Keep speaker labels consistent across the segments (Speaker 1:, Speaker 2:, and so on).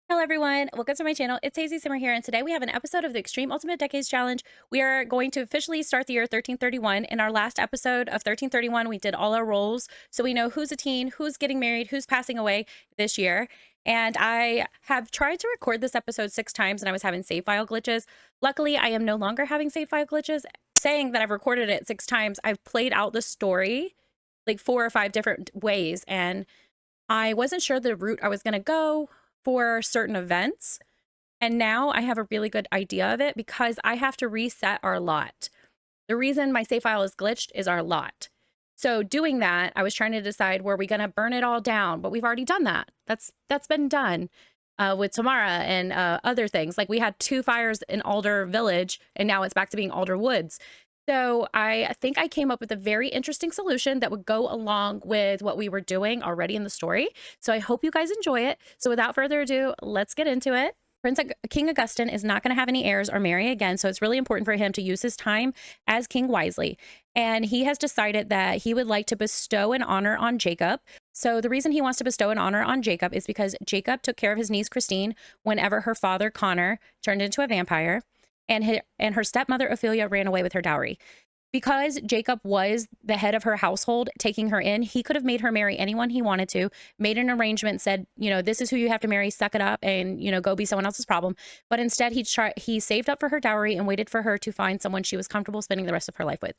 Speaker 1: Hello everyone, welcome to my channel. It's Haysie Simmer here, and today we have an episode of the Extreme Ultimate Decades Challenge. We are going to officially start the year 1331. In our last episode of 1331, we did all our roles, so we know who's a teen, who's getting married, who's passing away this year. And I have tried to record this episode 6 times, and I was having save file glitches. Luckily, I am no longer having save file glitches. Saying that I've recorded it 6 times, I've played out the story like 4 or 5 different ways, and I wasn't sure the route I was going to go for certain events. And now I have a really good idea of it because I have to reset our lot. The reason my save file is glitched is our lot. So doing that, I was trying to decide, were we going to burn it all down? But we've already done that. That's been done with Tamara and other things. Like we had 2 fires in Alder Village, and now it's back to being Alder Woods. So I think I came up with a very interesting solution that would go along with what we were doing already in the story. So I hope you guys enjoy it. So without further ado, let's get into it. King Augustin is not going to have any heirs or marry again, so it's really important for him to use his time as king wisely. And he has decided that he would like to bestow an honor on Jacob. So the reason he wants to bestow an honor on Jacob is because Jacob took care of his niece Christine whenever her father Connor turned into a vampire, and her stepmother Ophelia ran away with her dowry. Because Jacob was the head of her household, taking her in, he could have made her marry anyone he wanted to, made an arrangement, said, you know, this is who you have to marry, suck it up, and, you know, go be someone else's problem. But instead, he saved up for her dowry and waited for her to find someone she was comfortable spending the rest of her life with.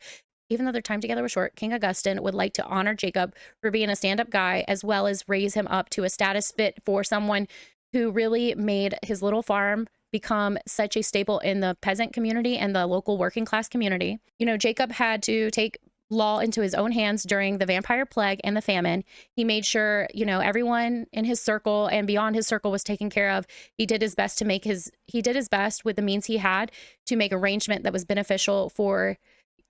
Speaker 1: Even though their time together was short, King Augustin would like to honor Jacob for being a stand-up guy, as well as raise him up to a status fit for someone who really made his little farm become such a staple in the peasant community and the local working class community. You know, Jacob had to take law into his own hands during the vampire plague and the famine. He made sure, you know, everyone in his circle and beyond his circle was taken care of. He did his best with the means he had to make arrangement that was beneficial for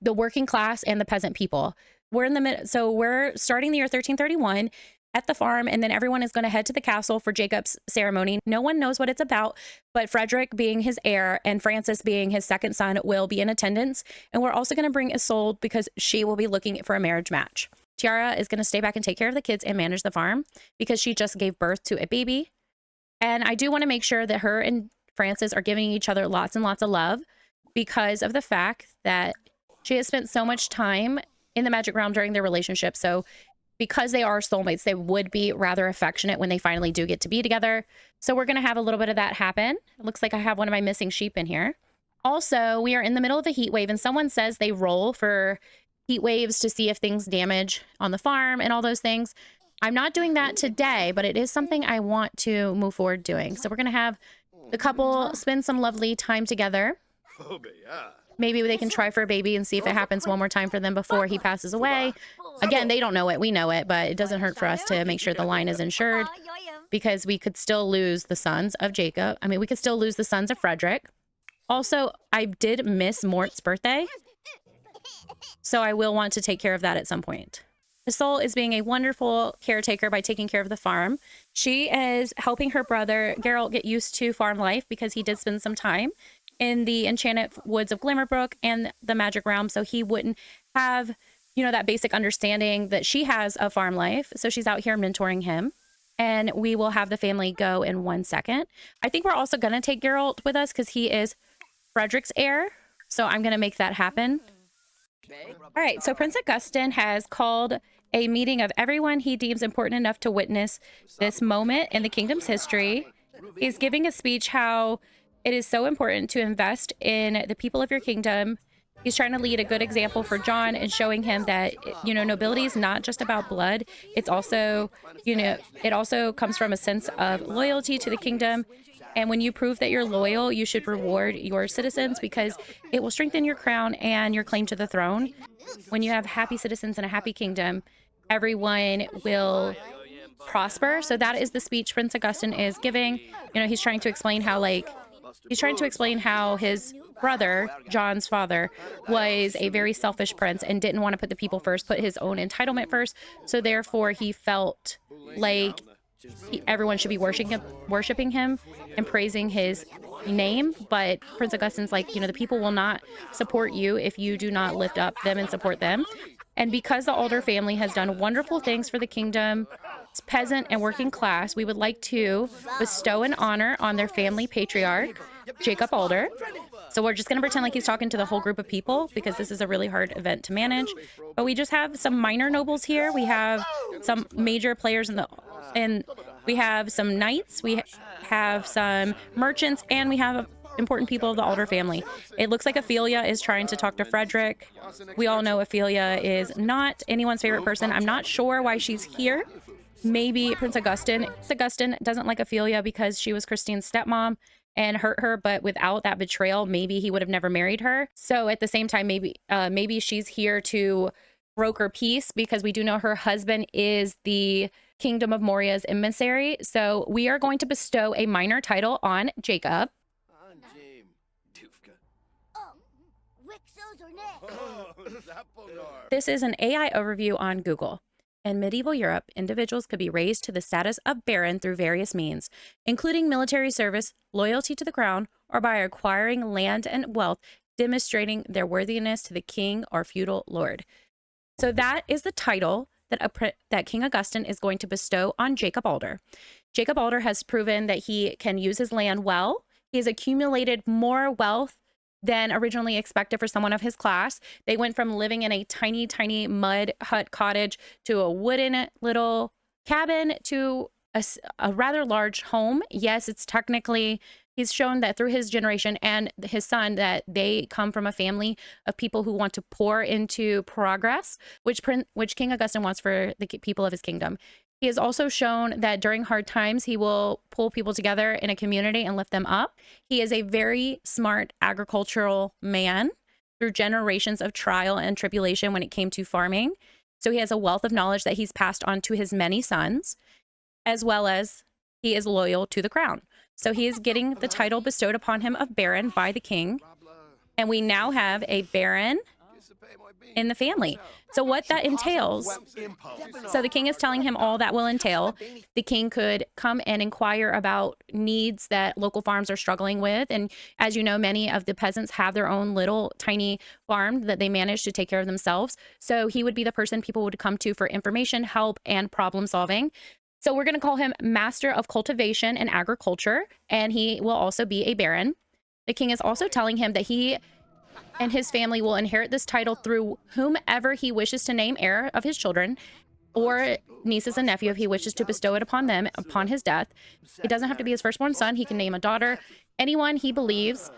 Speaker 1: the working class and the peasant people. We're in the mid, so we're starting the year 1331 at the farm, and then everyone is going to head to the castle for Jacob's ceremony. No one knows what it's about, but Frederick, being his heir, and Francis, being his second son, will be in attendance. And we're also going to bring Isolde because she will be looking for a marriage match. Tiara is going to stay back and take care of the kids and manage the farm because she just gave birth to a baby. And I do want to make sure that her and Francis are giving each other lots and lots of love because of the fact that she has spent so much time in the magic realm during their relationship. So because they are soulmates, they would be rather affectionate when they finally do get to be together. So we're going to have a little bit of that happen. It looks like I have one of my missing sheep in here. Also, we are in the middle of a heat wave, and someone says they roll for heat waves to see if things damage on the farm and all those things. I'm not doing that today, but it is something I want to move forward doing. So we're going to have the couple spend some lovely time together. Maybe they can try for a baby and see if it happens one more time for them before he passes away. Again, they don't know it. We know it, but it doesn't hurt for us to make sure the line is insured because we could still lose the sons of Jacob. I mean, we could still lose the sons of Frederick. Also, I did miss Mort's birthday, so I will want to take care of that at some point. Isolde is being a wonderful caretaker by taking care of the farm. She is helping her brother Geralt get used to farm life because he did spend some time in the enchanted woods of Glimmerbrook and the magic realm, so he wouldn't have, you know, that basic understanding that she has of farm life. So she's out here mentoring him, and we will have the family go in 1 second. I think we're also going to take Geralt with us because he is Frederick's heir, so I'm going to make that happen. All right, so Prince Augustin has called a meeting of everyone he deems important enough to witness this moment in the kingdom's history. He's giving a speech how it is so important to invest in the people of your kingdom. He's trying to lead a good example for John and showing him that, you know, nobility is not just about blood. It's also, you know, it also comes from a sense of loyalty to the kingdom. And when you prove that you're loyal, you should reward your citizens because it will strengthen your crown and your claim to the throne. When you have happy citizens and a happy kingdom, everyone will prosper. So that is the speech Prince Augustin is giving. You know, he's trying to explain how his brother, John's father, was a very selfish prince and didn't want to put the people first, put his own entitlement first. So therefore, he felt like everyone should be worshiping him and praising his name. But Prince Augustin's like, you know, the people will not support you if you do not lift up them and support them. And because the Alder family has done wonderful things for the kingdom peasant and working class, we would like to bestow an honor on their family patriarch, Jacob Alder. So we're just going to pretend like he's talking to the whole group of people because this is a really hard event to manage. But we just have some minor nobles here. We have some major players and we have some knights. We have some merchants, and we have important people of the Alder family. It looks like Ophelia is trying to talk to Frederick. We all know Ophelia is not anyone's favorite person. I'm not sure why she's here. Maybe Prince Augustin. Prince Augustin doesn't like Ophelia because she was Christine's stepmom and hurt her, but without that betrayal, maybe he would have never married her. So at the same time, maybe she's here to broker peace, because we do know her husband is the Kingdom of Moria's emissary. So we are going to bestow a minor title on Jacob. This is an AI overview on Google. In medieval Europe, individuals could be raised to the status of Baron through various means, including military service, loyalty to the crown, or by acquiring land and wealth, demonstrating their worthiness to the king or feudal lord. So that is the title that King Augustine is going to bestow on Jacob Alder. Jacob Alder has proven that he can use his land well. He has accumulated more wealth than originally expected for someone of his class. They went from living in a tiny, tiny mud hut cottage to a wooden little cabin to a rather large home. Yes, it's technically, he's shown that through his generation and his son that they come from a family of people who want to pour into progress, which King Augustine wants for the people of his kingdom. He has also shown that during hard times, he will pull people together in a community and lift them up. He is a very smart agricultural man through generations of trial and tribulation when it came to farming. So he has a wealth of knowledge that he's passed on to his many sons, as well as he is loyal to the crown. So he is getting the title bestowed upon him of Baron by the king. And we now have a Baron in the family. So what that entails, so the king is telling him all that will entail. The king could come and inquire about needs that local farms are struggling with. And as you know, many of the peasants have their own little tiny farm that they manage to take care of themselves. So he would be the person people would come to for information, help, and problem solving. So we're going to call him Master of Cultivation and Agriculture, and he will also be a baron. The king is also telling him that he and his family will inherit this title through whomever he wishes to name heir of his children, or nieces and nephew if he wishes to bestow it upon them upon his death. It doesn't have to be his firstborn son. He can name a daughter, anyone he believes,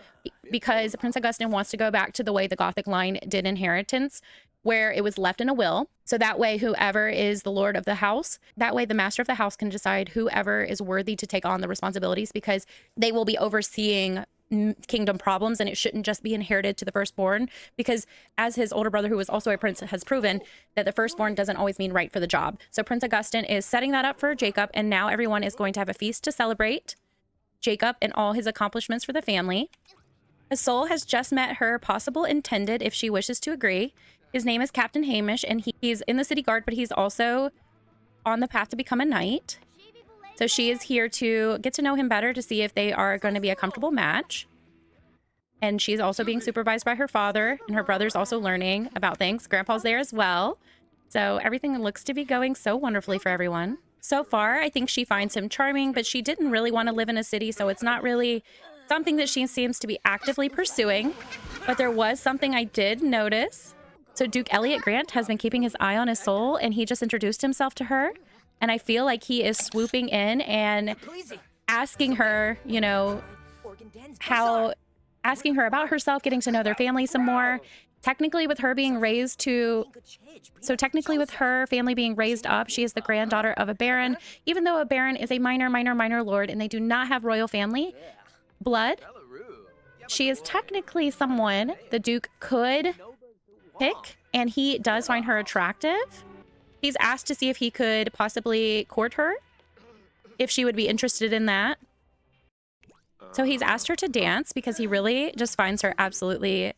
Speaker 1: because Prince Augustine wants to go back to the way the Gothic line did inheritance, where it was left in a will. So that way, whoever is the lord of the house, that way the master of the house can decide whoever is worthy to take on the responsibilities, because they will be overseeing kingdom problems, and it shouldn't just be inherited to the firstborn, because as his older brother, who is also a prince, has proven that the firstborn doesn't always mean right for the job. So Prince Augustine is setting that up for Jacob, and now everyone is going to have a feast to celebrate Jacob and all his accomplishments for the family. A soul has just met her possible intended if she wishes to agree. His name is Captain Hamish, and he's in the city guard, but he's also on the path to become a knight. So she is here to get to know him better, to see if they are going to be a comfortable match. And she's also being supervised by her father, and her brother's also learning about things. Grandpa's there as well. So everything looks to be going so wonderfully for everyone. So far, I think she finds him charming, but she didn't really want to live in a city, so it's not really something that she seems to be actively pursuing. But there was something I did notice. So Duke Elliot Grant has been keeping his eye on his soul, and he just introduced himself to her. And I feel like he is swooping in and asking her, you know, asking her about herself, getting to know their family some more. Technically with her being raised with her family being raised up, she is the granddaughter of a baron, even though a baron is a minor lord and they do not have royal family blood. She is technically someone the Duke could pick, and he does find her attractive. He's asked to see if he could possibly court her, if she would be interested in that. So he's asked her to dance because he really just finds her absolutely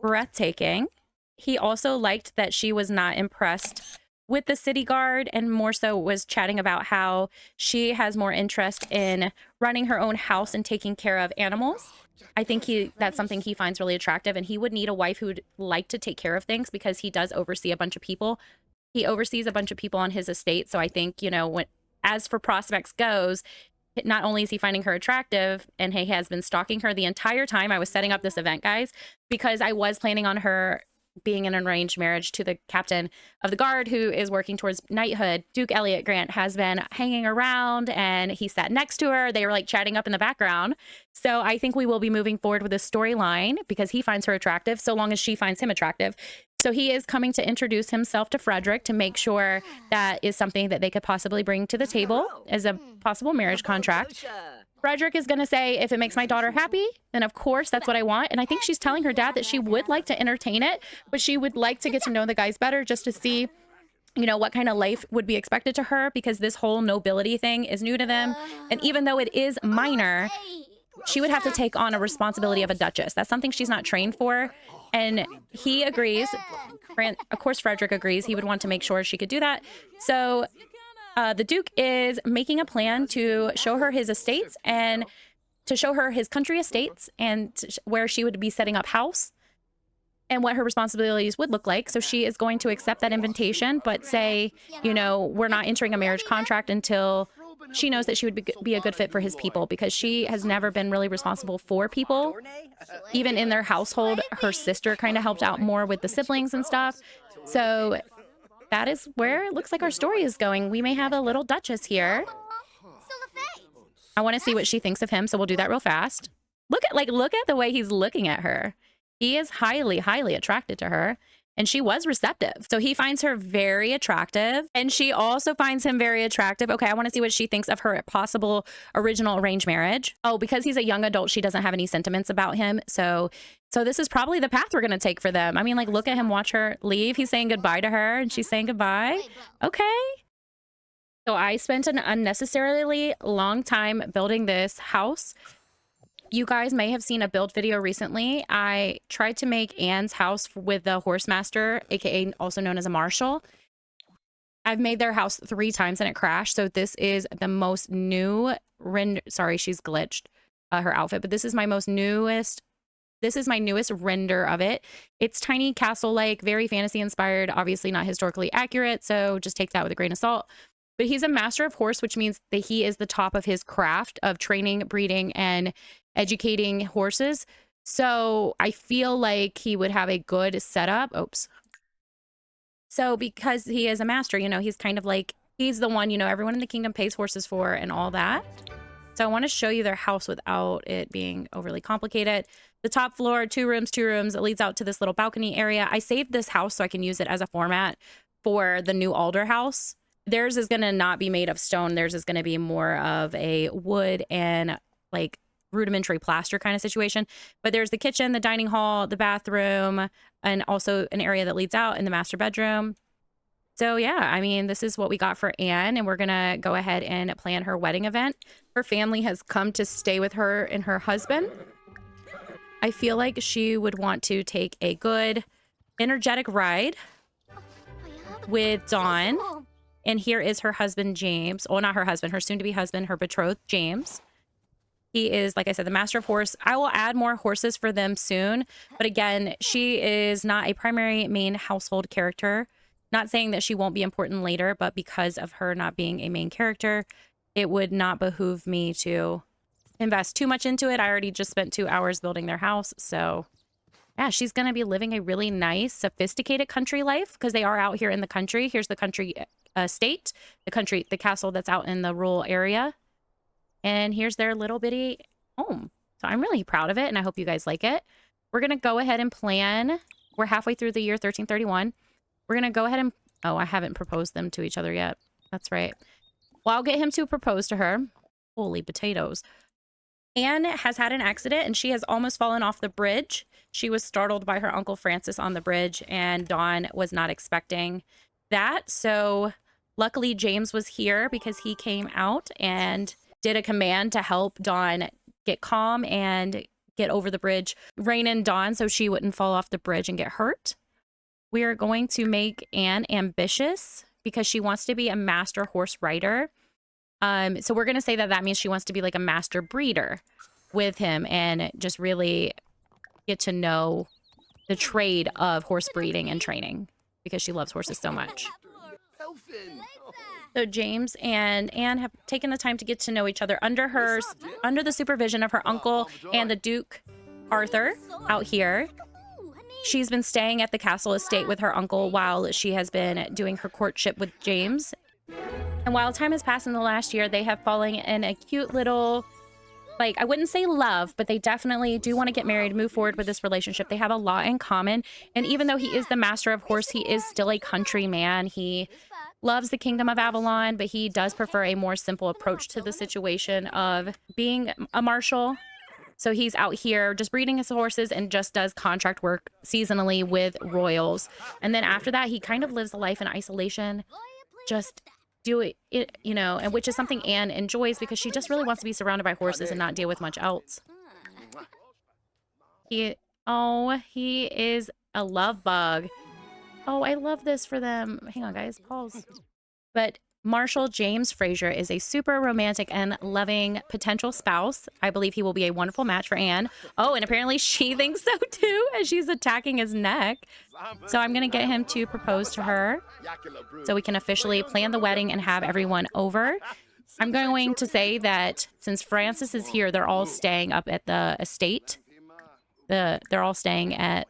Speaker 1: breathtaking. He also liked that she was not impressed with the city guard, and more so was chatting about how she has more interest in running her own house and taking care of animals. I think that's something he finds really attractive, and he would need a wife who'd like to take care of things because he does oversee a bunch of people. He oversees a bunch of people on his estate, so I think, you know, as for prospects goes, not only is he finding her attractive, and he has been stalking her the entire time I was setting up this event, guys, because I was planning on her being in an arranged marriage to the captain of the guard who is working towards knighthood. Duke Elliot Grant has been hanging around and he sat next to her. They were like chatting up in the background. So I think we will be moving forward with this storyline because he finds her attractive so long as she finds him attractive. So he is coming to introduce himself to Frederick to make sure that is something that they could possibly bring to the table as a possible marriage contract. Frederick is going to say, if it makes my daughter happy, then of course that's what I want. And I think she's telling her dad that she would like to entertain it, but she would like to get to know the guys better just to see, you know, what kind of life would be expected to her, because this whole nobility thing is new to them. And even though it is minor, she would have to take on a responsibility of a duchess. That's something she's not trained for. And he agrees. Of course, Frederick agrees. He would want to make sure she could do that. So the Duke is making a plan to show her his estates and to show her his country estates and where she would be setting up house and what her responsibilities would look like. So she is going to accept that invitation, but say, you know, we're not entering a marriage contract until she knows that she would be a good fit for his people, because she has never been really responsible for people. Even in their household, her sister kind of helped out more with the siblings and stuff. So that is where it looks like our story is going. We may have a little duchess here. I want to see what she thinks of him, so we'll do that real fast. Look at the way he's looking at her. He is highly, highly attracted to her, and she was receptive. So he finds her very attractive, and she also finds him very attractive. Okay, I want to see what she thinks of her possible original arranged marriage. Oh, because he's a young adult, she doesn't have any sentiments about him. So this is probably the path we're going to take for them. I mean, like, look at him, watch her leave. He's saying goodbye to her, and she's saying goodbye. Okay. So I spent an unnecessarily long time building this house. You guys may have seen a build video recently. I tried to make Anne's house with the horse master, aka also known as a marshal. I've made their house 3 times and it crashed. So this is the most new render. Sorry, she's glitched her outfit, but this is my newest render of it. It's tiny castle-like, very fantasy inspired, obviously not historically accurate. So just take that with a grain of salt. But he's a master of horse, which means that he is the top of his craft of training, breeding, and educating horses. So I feel like he would have a good setup. Oops. So because he is a master, you know, he's kind of like, he's the one, you know, everyone in the kingdom pays horses for and all that. So I want to show you their house without it being overly complicated. The top floor, 2 rooms. It leads out to this little balcony area. I saved this house so I can use it as a format for the new Alder house. Theirs is going to not be made of stone. Theirs is going to be more of a wood and like rudimentary plaster kind of situation. But there's the kitchen, the dining hall, the bathroom, and also an area that leads out in the master bedroom. So yeah, I mean, this is what we got for Anne, and we're going to go ahead and plan her wedding event. Her family has come to stay with her and her husband. I feel like she would want to take a good, energetic ride with Dawn. And here is her husband, James. Well, not her husband, her soon-to-be husband, her betrothed, James. He is, like I said, the master of horse. I will add more horses for them soon. But again, she is not a primary main household character. Not saying that she won't be important later, but because of her not being a main character, it would not behoove me to invest too much into it. I already just spent 2 hours building their house. So yeah, she's going to be living a really nice, sophisticated country life because they are out here in the country. Here's the country estate, the castle that's out in the rural area. And here's their little bitty home. So I'm really proud of it, and I hope you guys like it. We're going to go ahead and plan. We're halfway through the year 1331. We're going to go ahead and... Oh, I haven't proposed them to each other yet. That's right. Well, I'll get him to propose to her. Holy potatoes. Anne has had an accident, and she has almost fallen off the bridge. She was startled by her Uncle Francis on the bridge, and Dawn was not expecting that. So luckily, James was here because he came out and did a command to help Dawn get calm and get over the bridge, rein in Dawn so she wouldn't fall off the bridge and get hurt. We are going to make Anne ambitious because she wants to be a master horse rider. So we're going to say that that means she wants to be like a master breeder with him and just really get to know the trade of horse breeding and training because she loves horses so much. So James and Anne have taken the time to get to know each other under the supervision of her uncle and the Duke Arthur out here. She's been staying at the castle estate with her uncle while she has been doing her courtship with James. And while time has passed in the last year, they have fallen in a cute little, like, I wouldn't say love, but they definitely do want to get married, move forward with this relationship. They have a lot in common. And even though he is the master of horse, he is still a country man. He loves the kingdom of Avalon, but he does prefer a more simple approach to the situation of being a marshal. So he's out here just breeding his horses and just does contract work seasonally with royals. And then after that, he kind of lives a life in isolation, just do it, you know, and which is something Anne enjoys because she just really wants to be surrounded by horses and not deal with much else. He is a love bug. Oh, I love this for them. Hang on, guys, pause. But Marshal James Fraser is a super romantic and loving potential spouse. I believe he will be a wonderful match for Anne. Oh, and apparently she thinks so too, as she's attacking his neck. So I'm going to get him to propose to her so we can officially plan the wedding and have everyone over. I'm going to say that since Francis is here, they're all staying up at the estate. They're all staying at...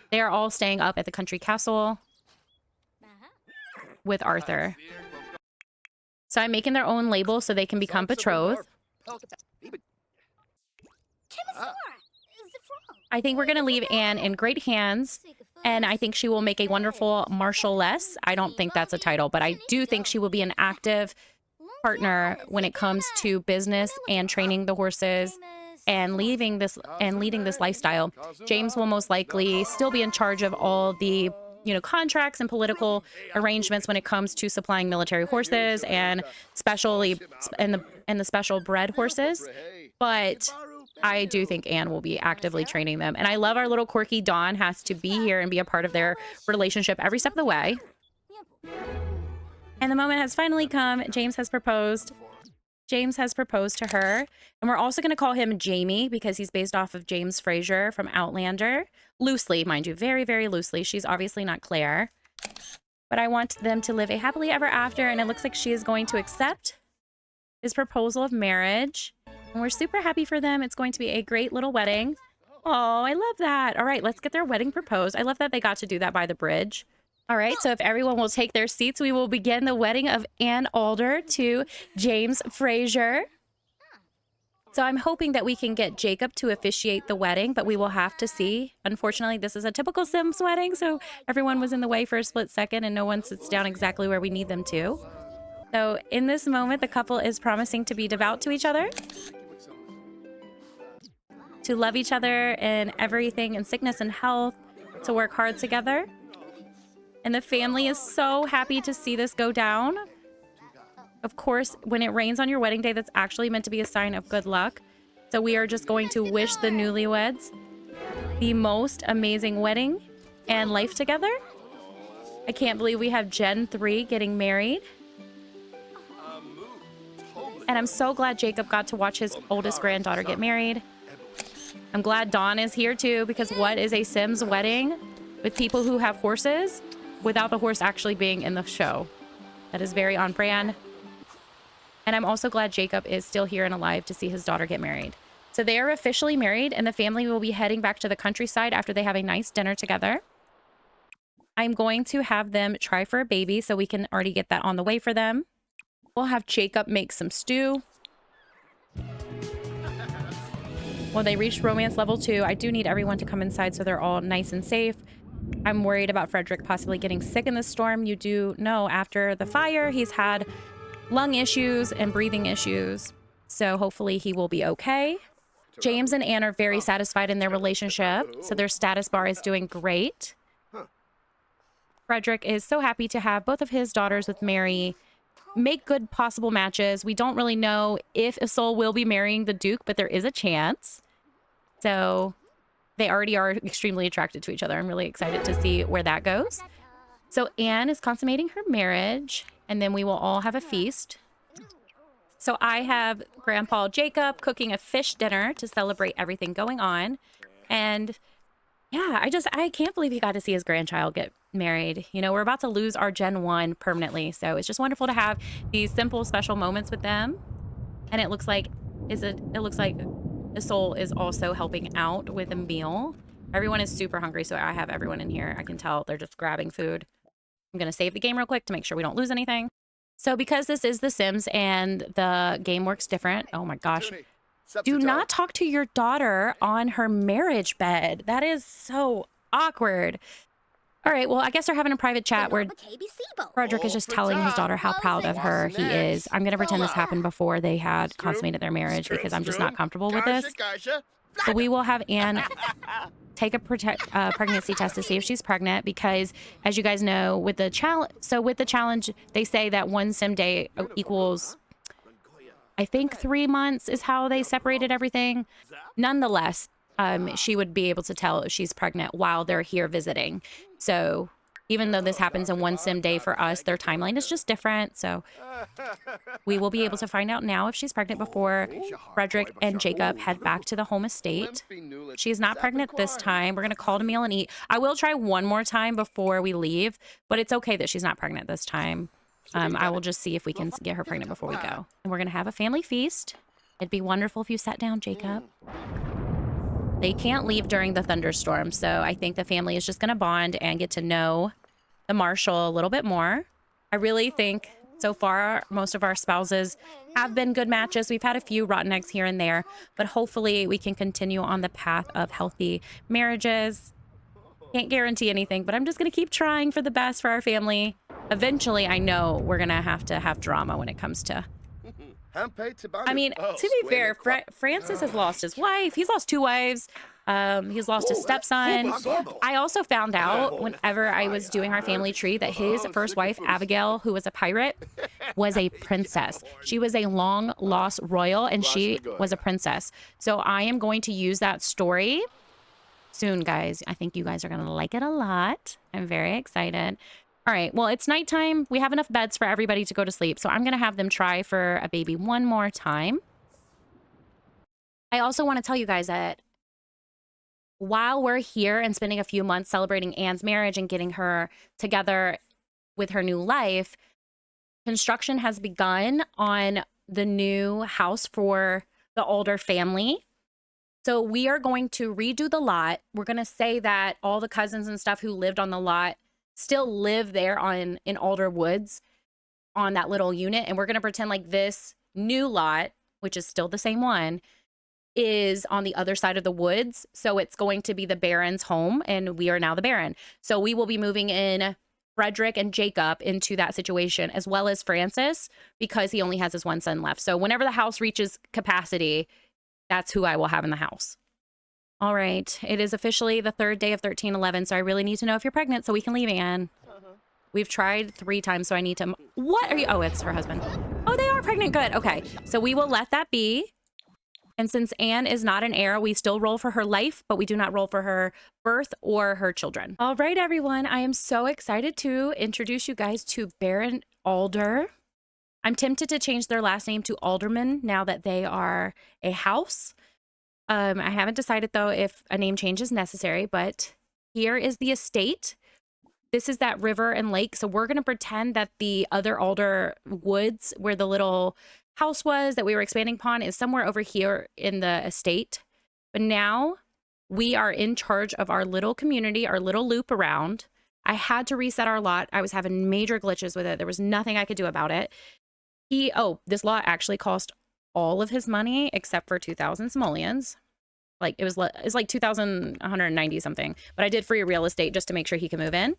Speaker 1: They are all staying up at the country castle with Arthur. So I'm making their own label so they can become betrothed. I think we're going to leave Anne in great hands, and I think she will make a wonderful marshaless. I don't think that's a title, but I do think she will be an active partner when it comes to business and training the horses and leading this lifestyle. James will most likely still be in charge of all the, you know, contracts and political arrangements when it comes to supplying military horses and especially the special bred horses. But I do think Anne will be actively training them. And I love our little quirky Dawn has to be here and be a part of their relationship every step of the way. And the moment has finally come. James has proposed. James has proposed to her. And we're also going to call him Jamie because he's based off of James Fraser from Outlander. Loosely, mind you, very, very loosely. She's obviously not Claire. But I want them to live a happily ever after. And it looks like she is going to accept his proposal of marriage. And we're super happy for them. It's going to be a great little wedding. Oh, I love that. All right, let's get their wedding proposed. I love that they got to do that by the bridge. All right, so if everyone will take their seats, we will begin the wedding of Anne Alder to James Fraser. So I'm hoping that we can get Jacob to officiate the wedding, but we will have to see. Unfortunately, this is a typical Sims wedding, so everyone was in the way for a split second and no one sits down exactly where we need them to. So in this moment, the couple is promising to be devout to each other, to love each other in everything, in sickness and health, to work hard together. And the family is so happy to see this go down. Of course, when it rains on your wedding day, that's actually meant to be a sign of good luck. So we are just going to wish the newlyweds the most amazing wedding and life together. I can't believe we have Gen 3 getting married. And I'm so glad Jacob got to watch his oldest granddaughter get married. I'm glad Dawn is here too, because what is a Sims wedding with people who have horses without the horse actually being in the show? That is very on brand. And I'm also glad Jacob is still here and alive to see his daughter get married. So they are officially married, and the family will be heading back to the countryside after they have a nice dinner together. I'm going to have them try for a baby so we can already get that on the way for them. We'll have Jacob make some stew. Well, they reached romance level 2. I do need everyone to come inside so they're all nice and safe. I'm worried about Frederick possibly getting sick in this storm. You do know after the fire, he's had lung issues and breathing issues. So hopefully he will be okay. James and Anne are very satisfied in their relationship, so their status bar is doing great. Frederick is so happy to have both of his daughters with Mary make good possible matches. We don't really know if Isolde will be marrying the Duke, but there is a chance. So they already are extremely attracted to each other. I'm really excited to see where that goes. So Anne is consummating her marriage, and then we will all have a feast. So I have Grandpa Jacob cooking a fish dinner to celebrate everything going on. And Yeah, I can't believe he got to see his grandchild get married. You know, we're about to lose our Gen 1 permanently. So it's just wonderful to have these simple, special moments with them. And it looks like it looks like the soul is also helping out with a meal. Everyone is super hungry, so I have everyone in here. I can tell they're just grabbing food. I'm gonna save the game real quick to make sure we don't lose anything. So because this is The Sims and the game works different, oh my gosh. Do not talk to your daughter on her marriage bed. That is so awkward. All right, well, I guess they're having a private chat where Frederick is just telling his daughter how proud of her he is. I'm going to pretend this happened before they had consummated their marriage because I'm just not comfortable with this. But we will have Anne take a pregnancy test to see if she's pregnant because, as you guys know, with the challenge, they say that one sim day equals, I think 3 months is how they separated everything. Nonetheless, she would be able to tell if she's pregnant while they're here visiting. So even though this happens in one sim day for us, their timeline is just different. So we will be able to find out now if she's pregnant before Frederick and Jacob head back to the home estate. She's not pregnant this time. We're going to call it a meal and eat. I will try one more time before we leave, but it's okay that she's not pregnant this time. I will just see if we can get her pregnant before we go. And we're going to have a family feast. It'd be wonderful if you sat down, Jacob. They can't leave during the thunderstorm, so I think the family is just going to bond and get to know the marshal a little bit more. I really think so far most of our spouses have been good matches. We've had a few rotten eggs here and there, but hopefully we can continue on the path of healthy marriages. Can't guarantee anything, but I'm just going to keep trying for the best for our family. Eventually, I know we're going to have drama when it comes to... I mean, to be fair, Francis has lost his wife. He's lost 2 wives. He's lost his stepson. I also found out whenever I was doing our family tree that his first wife, Abigail, who was a pirate, was a princess. She was a long lost royal and she was a princess. So I am going to use that story soon, guys. I think you guys are going to like it a lot. I'm very excited. All right, well, it's nighttime. We have enough beds for everybody to go to sleep, so I'm going to have them try for a baby one more time. I also want to tell you guys that while we're here and spending a few months celebrating Anne's marriage and getting her together with her new life, construction has begun on the new house for the Alder family. So we are going to redo the lot. We're going to say that all the cousins and stuff who lived on the lot still live there in Alder Woods on that little unit. And we're going to pretend like this new lot, which is still the same one, is on the other side of the woods. So it's going to be the Barron's home and we are now the Barron. So we will be moving in Frederick and Jacob into that situation, as well as Francis, because he only has his one son left. So whenever the house reaches capacity, that's who I will have in the house. All right, it is officially the 3rd day of 1311, so I really need to know if you're pregnant so we can leave Anne. We've tried 3 times, so I need to... What are you... Oh, it's her husband. Oh, they are pregnant. Good. Okay, so we will let that be. And since Anne is not an heir, we still roll for her life, but we do not roll for her birth or her children. All right, everyone. I am so excited to introduce you guys to Baron Alder. I'm tempted to change their last name to Alderman now that they are a house. I haven't decided, though, if a name change is necessary, but here is the estate. This is that river and lake, so we're going to pretend that the other Alder Woods, where the little house was that we were expanding upon, is somewhere over here in the estate. But now we are in charge of our little community, our little loop around. I had to reset our lot. I was having major glitches with it. There was nothing I could do about it. This lot actually cost all of his money except for 2,000 simoleons. Like it's like 2,190 something, but I did free real estate just to make sure he can move in.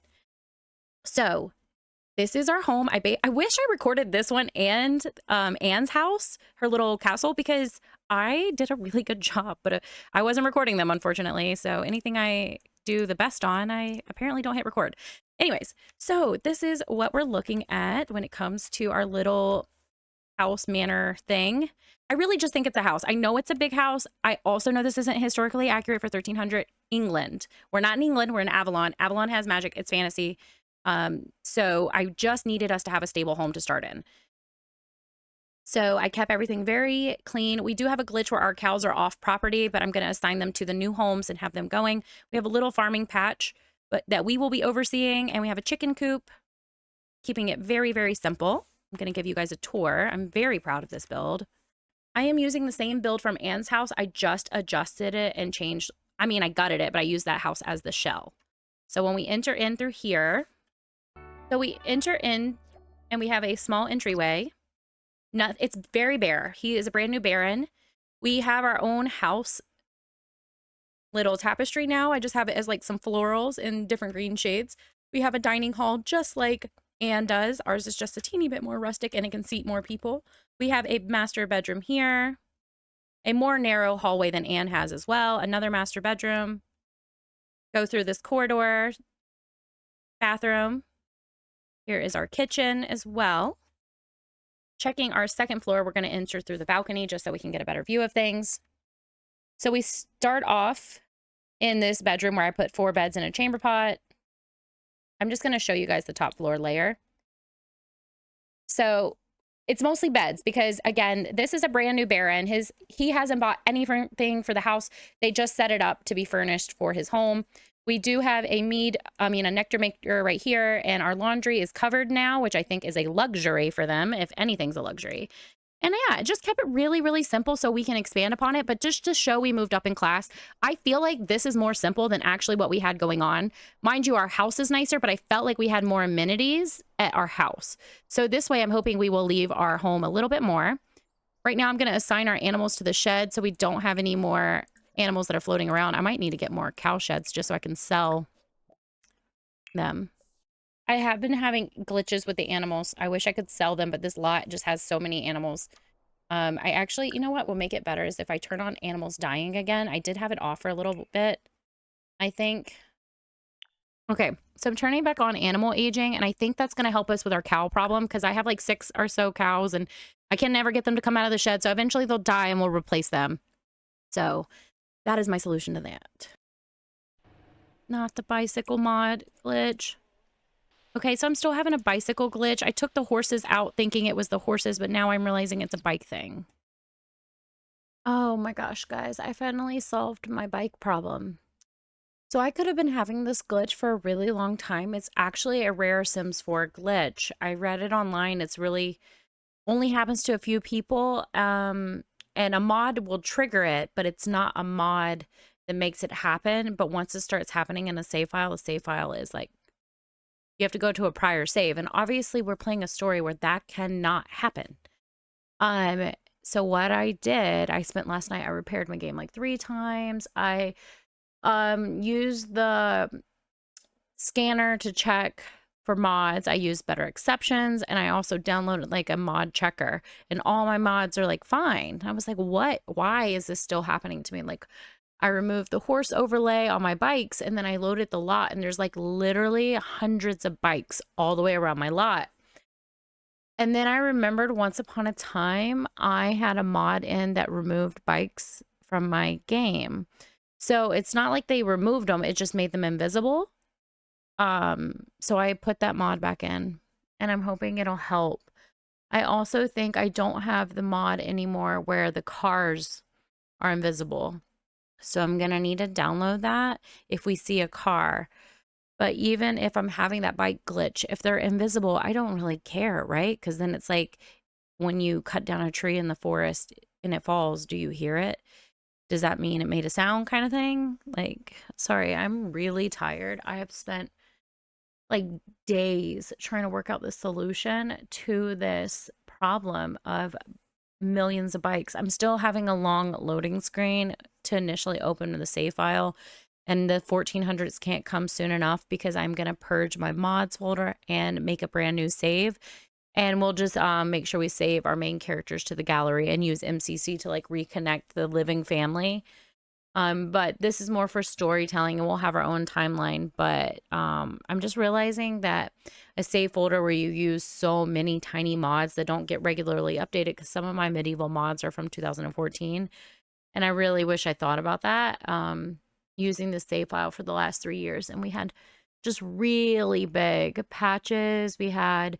Speaker 1: So this is our home. I wish I recorded this one and Anne's house, her little castle, because I did a really good job, but I wasn't recording them, unfortunately. So anything I do the best on, I apparently don't hit record. Anyways, so this is what we're looking at when it comes to our little house manor thing. I really just think it's a house. I know it's a big house. I also know this isn't historically accurate for 1300 England. We're not in England. We're in Avalon. Avalon has magic. It's fantasy. So I just needed us to have a stable home to start in. So I kept everything very clean. We do have a glitch where our cows are off property, but I'm going to assign them to the new homes and have them going. We have a little farming patch but that we will be overseeing, and we have a chicken coop, keeping it very, very simple. I'm going to give you guys a tour. I'm very proud of this build. I am using the same build from Anne's house. I just adjusted it and changed. I mean, I gutted it, but I used that house as the shell. So when we enter in through here, so we enter in and we have a small entryway. It's very bare. He is a brand new Barron. We have our own house little tapestry now. I just have it as like some florals in different green shades. We have a dining hall just like Anne does. Ours is just a teeny bit more rustic and it can seat more people. We have a master bedroom here, a more narrow hallway than Anne has as well. Another master bedroom. Go through this corridor, bathroom. Here is our kitchen as well. Checking our second floor, we're going to enter through the balcony just so we can get a better view of things. So we start off in this bedroom where I put 4 beds and a chamber pot. I'm just going to show you guys the top floor layer. So it's mostly beds because, again, this is a brand new Barron. He hasn't bought anything for the house. They just set it up to be furnished for his home. We do have a nectar maker right here, and our laundry is covered now, which I think is a luxury for them, if anything's a luxury. And yeah, it just kept it really, really simple so we can expand upon it. But just to show we moved up in class, I feel like this is more simple than actually what we had going on. Mind you, our house is nicer, but I felt like we had more amenities at our house. So this way, I'm hoping we will leave our home a little bit more. Right now, I'm going to assign our animals to the shed so we don't have any more animals that are floating around. I might need to get more cow sheds just so I can sell them. I have been having glitches with the animals. I wish I could sell them, but this lot just has so many animals. I actually, you know what will make it better is if I turn on animals dying again. I did have it off for a little bit, I think. Okay, so I'm turning back on animal aging, and I think that's going to help us with our cow problem because I have like 6 or so cows, and I can never get them to come out of the shed, so eventually they'll die and we'll replace them. So that is my solution to that. Not the bicycle mod glitch. Okay, so I'm still having a bicycle glitch. I took the horses out thinking it was the horses, but now I'm realizing it's a bike thing. Oh my gosh, guys, I finally solved my bike problem. So I could have been having this glitch for a really long time. It's actually a rare Sims 4 glitch. I read it online. It's really only happens to a few people. And a mod will trigger it, but it's not a mod that makes it happen. But once it starts happening in a save file, the save file is like, you have to go to a prior save. And obviously we're playing a story where that cannot happen. So what I did, I spent last night, I repaired my game like 3 times. I used the scanner to check for mods. I used better exceptions, and I also downloaded like a mod checker, and all my mods are like fine. I was like, what? Why is this still happening to me? Like, I removed the horse overlay on my bikes, and then I loaded the lot, and there's like literally hundreds of bikes all the way around my lot. And then I remembered once upon a time, I had a mod in that removed bikes from my game. So it's not like they removed them, it just made them invisible. So I put that mod back in, and I'm hoping it'll help. I also think I don't have the mod anymore where the cars are invisible. So I'm going to need to download that if we see a car. But even if I'm having that bike glitch, if they're invisible, I don't really care, right? Because then it's like when you cut down a tree in the forest and it falls, do you hear it? Does that mean it made a sound kind of thing? Like, sorry, I'm really tired. I have spent like days trying to work out the solution to this problem of millions of bikes. I'm still having a long loading screen to initially open the save file, and the 1400s can't come soon enough because I'm going to purge my mods folder and make a brand new save. And we'll just make sure we save our main characters to the gallery and use MCC to like reconnect the living family. But this is more for storytelling, and we'll have our own timeline. But I'm just realizing that a save folder where you use so many tiny mods that don't get regularly updated, because some of my medieval mods are from 2014, and I really wish I thought about that. Using the save file for the last 3 years, and we had just really big patches. We had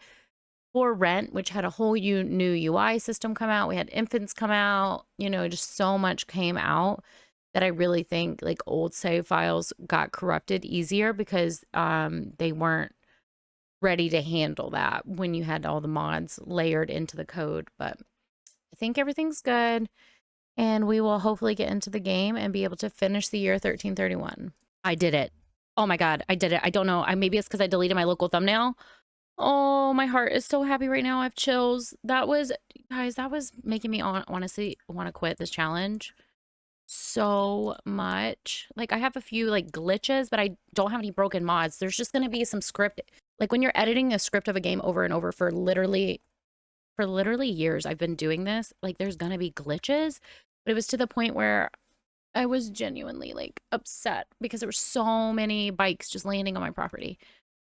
Speaker 1: For Rent, which had a whole new UI system come out. We had infants come out, you know, just so much came out that I really think like old save files got corrupted easier because they weren't ready to handle that when you had all the mods layered into the code. But I think everything's good, and we will hopefully get into the game and be able to finish the year 1331. I did it. Oh my God, I did it. I don't know. Maybe it's because I deleted my local thumbnail. Oh, my heart is so happy right now. I have chills. That was, guys, that was making me honestly want to quit this challenge so much. Like, I have a few like glitches, but I don't have any broken mods. There's just going to be some script. Like when you're editing a script of a game over and over for literally years, I've been doing this. Like there's going to be glitches, but it was to the point where I was genuinely like upset because there were so many bikes just landing on my property.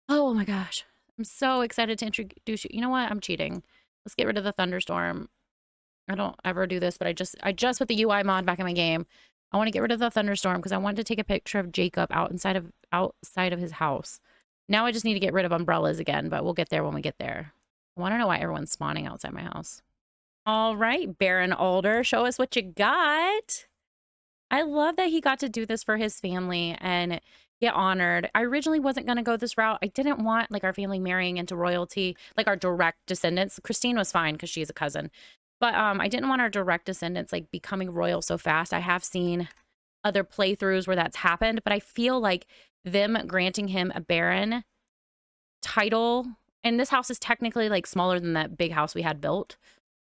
Speaker 1: Oh my gosh. I'm so excited to introduce you. You know what? I'm cheating. Let's get rid of the thunderstorm. I don't ever do this, but I just put the UI mod back in my game. I want to get rid of the thunderstorm because I wanted to take a picture of Jacob outside of his house. Now I just need to get rid of umbrellas again, but we'll get there when we get there. I want to know why everyone's spawning outside my house. All right, Barron Alder, show us what you got. I love that he got to do this for his family and get honored. I originally wasn't going to go this route. I didn't want like our family marrying into royalty, like our direct descendants. Christine was fine because she's a cousin. But I didn't want our direct descendants like becoming royal so fast. I have seen other playthroughs where that's happened, but I feel like them granting him a Baron title, and this house is technically like smaller than that big house we had built.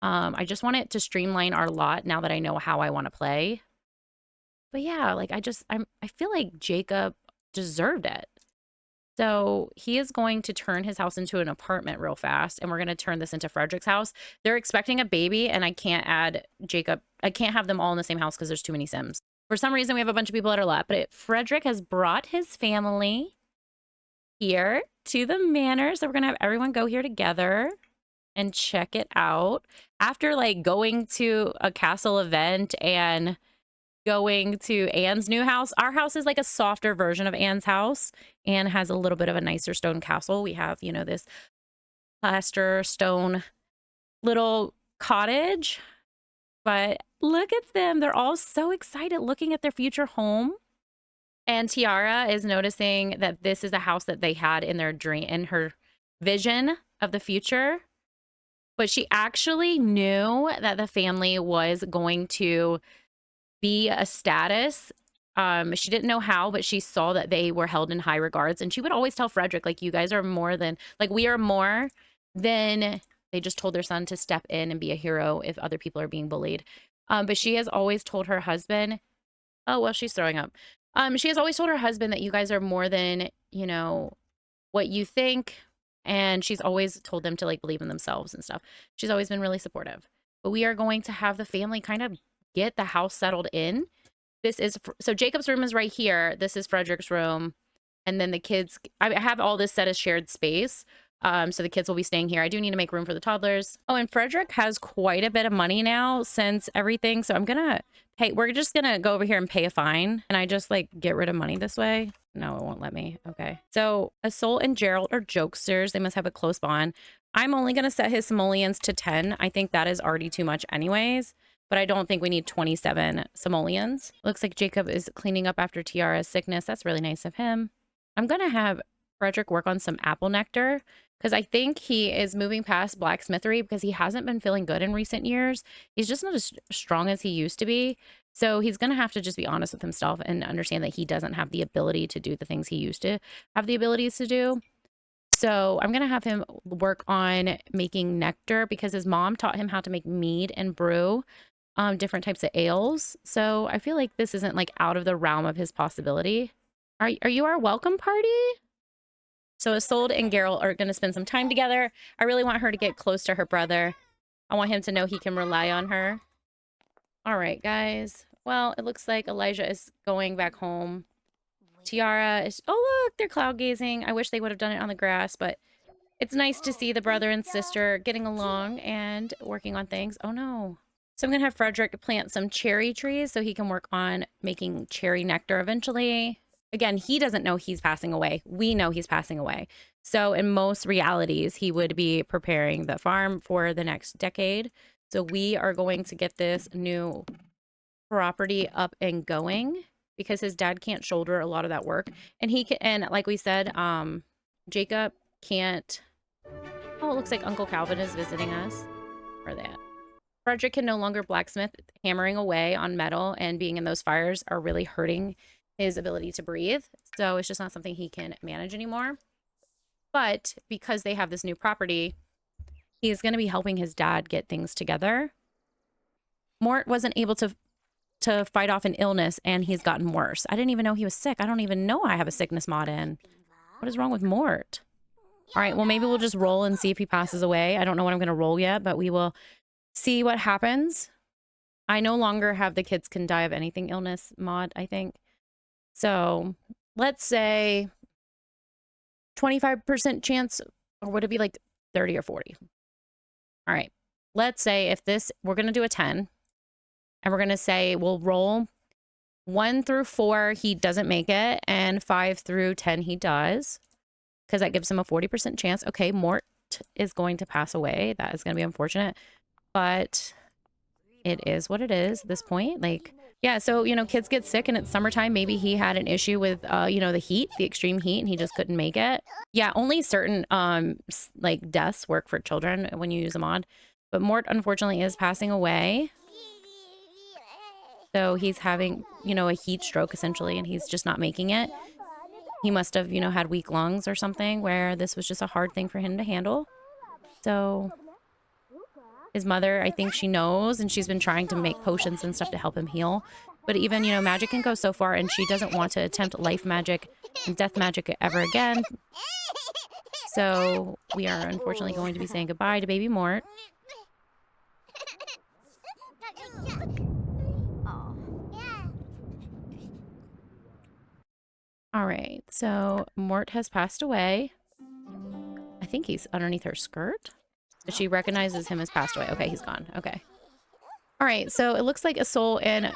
Speaker 1: I just want it to streamline our lot now that I know how I want to play. But yeah, like I feel like Jacob deserved it. So he is going to turn his house into an apartment real fast, and we're going to turn this into Frederick's house. They're expecting a baby, and I can't add Jacob. I can't have them all in the same house because there's too many Sims. For some reason, we have a bunch of people at our lot, but Frederick has brought his family here to the manor. So we're going to have everyone go here together and check it out. After like going to a castle event and going to Anne's new house. Our house is like a softer version of Anne's house. Anne has a little bit of a nicer stone castle. We have, you know, this plaster stone little cottage. But look at them. They're all so excited looking at their future home. And Tiara is noticing that this is a house that they had in their dream, in her vision of the future. But she actually knew that the family was going to be a status. She didn't know how, but she saw that they were held in high regards. And she would always tell Frederick, like, you guys are more than, like, we are more than, they just told their son to step in and be a hero if other people are being bullied. But she has always told her husband, oh, well, she's throwing up. She has always told her husband that you guys are more than, you know, what you think. And she's always told them to, like, believe in themselves and stuff. She's always been really supportive. But we are going to have the family kind of get the house settled in. This is, so Jacob's room is right here. This is Frederick's room. And then the kids, I have all this set as shared space. So the kids will be staying here. I do need to make room for the toddlers. Oh, and Frederick has quite a bit of money now since everything. So I'm going to pay, we're just going to go over here and pay a fine. And I just like get rid of money this way. No, it won't let me. Okay. So Assault and Gerald are jokesters. They must have a close bond. I'm only going to set his simoleons to 10. I think that is already too much anyways. But I don't think we need 27 simoleons. Looks like Jacob is cleaning up after Tiara's sickness. That's really nice of him. I'm going to have Frederick work on some apple nectar because I think he is moving past blacksmithery because he hasn't been feeling good in recent years. He's just not as strong as he used to be. So he's going to have to just be honest with himself and understand that he doesn't have the ability to do the things he used to have the abilities to do. So I'm going to have him work on making nectar because his mom taught him how to make mead and brew different types of ales. So I feel like this isn't like out of the realm of his possibility. Are you our welcome party? So Isolde and Geralt are going to spend some time together. I really want her to get close to her brother. I want him to know he can rely on her. All right, guys. Well, it looks like Elijah is going back home. Tiara is... Oh, look, they're cloud gazing. I wish they would have done it on the grass, but it's nice to see the brother and sister getting along and working on things. Oh, no. So I'm going to have Frederick plant some cherry trees so he can work on making cherry nectar eventually. Again, he doesn't know he's passing away. We know he's passing away. So in most realities, he would be preparing the farm for the next decade. So we are going to get this new property up and going because his dad can't shoulder a lot of that work. And he can, and like we said, Jacob can't. Oh, it looks like Uncle Calvin is visiting us. Where are they at? Frederick can no longer blacksmith. Hammering away on metal and being in those fires are really hurting his ability to breathe. So it's just not something he can manage anymore. But because they have this new property, he's going to be helping his dad get things together. Mort wasn't able to fight off an illness, and he's gotten worse. I didn't even know he was sick. I don't even know I have a sickness mod in. What is wrong with Mort? All right, well, maybe we'll just roll and see if he passes away. I don't know what I'm going to roll yet, but we will see what happens. I no longer have the kids can die of anything illness mod, I think. So let's say 25% chance, or would it be like 30 or 40? All right, let's say if this, we're going to do a 10, and we're going to say we'll roll 1 through 4, he doesn't make it, and 5 through 10, he does, because that gives him a 40% chance. Okay, Mort is going to pass away. That is going to be unfortunate, but it is what it is at this point. Like, yeah, so, you know, kids get sick and it's summertime. Maybe he had an issue with, you know, the heat, the extreme heat, and he just couldn't make it. Yeah, only certain, like, deaths work for children when you use a mod. But Mort, unfortunately, is passing away. So he's having, you know, a heat stroke, essentially, and he's just not making it. He must have, you know, had weak lungs or something where this was just a hard thing for him to handle. So his mother, I think she knows, and she's been trying to make potions and stuff to help him heal. But even, you know, magic can go so far, and she doesn't want to attempt life magic and death magic ever again. So we are unfortunately going to be saying goodbye to baby Mort. All right, so Mort has passed away. I think he's underneath her skirt. She recognizes him as passed away. Okay, he's gone. Okay. All right, so it looks like Asol and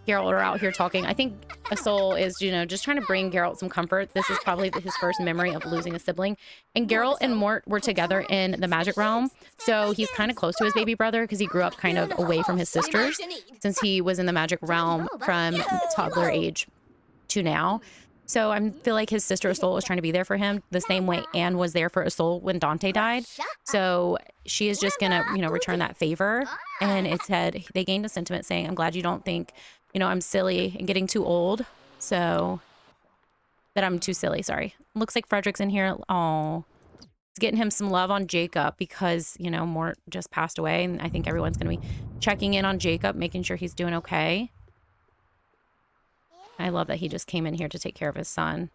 Speaker 1: Geralt are out here talking. I think Asol is, you know, just trying to bring Geralt some comfort. This is probably his first memory of losing a sibling. And Geralt and Mort were together in the magic realm. So he's kind of close to his baby brother because he grew up kind of away from his sisters since he was in the magic realm from toddler age to now. So I feel like his sister Asol is trying to be there for him the same way Anne was there for Asol when Dante died. So she is just going to, you know, return that favor. And it said, they gained a sentiment saying, I'm glad you don't think, you know, I'm silly and getting too old. So that I'm too silly. Sorry. Looks like Frederick's in here. Oh, it's getting him some love on Jacob because, you know, Mort just passed away. And I think everyone's going to be checking in on Jacob, making sure he's doing okay. I love that he just came in here to take care of his son.